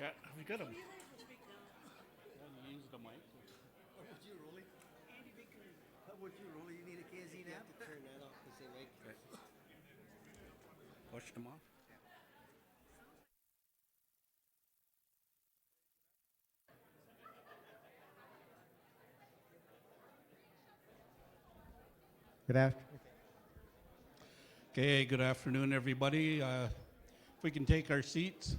Have you got him? Use the mic. How about you, Rolly? How about you, Rolly? You need a KZ nap? Turn that off because they make. Push them off. Good afternoon. Okay, good afternoon, everybody. If we can take our seats.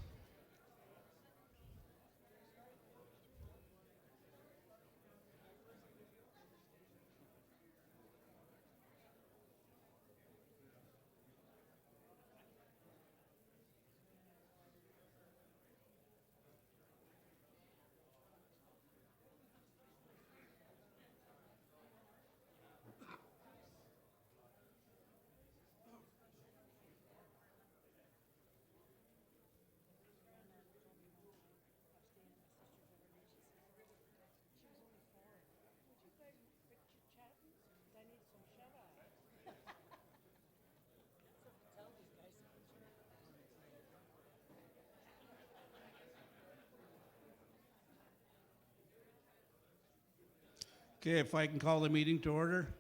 Okay, if I can call the meeting to order.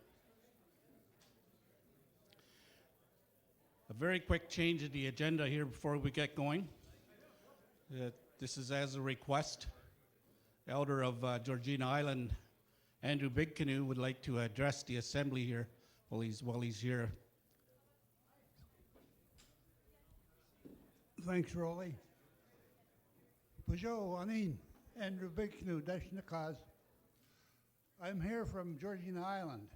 A very quick change in the agenda here before we get going. This is as a request. Elder of Georgina Island, Andrew Big Canoe, would like to address the assembly here while he's here. Thanks, Rolly. Bonjour, Anin, Andrew Big Canoe, Dashna Cause. I'm here from Georgina Island.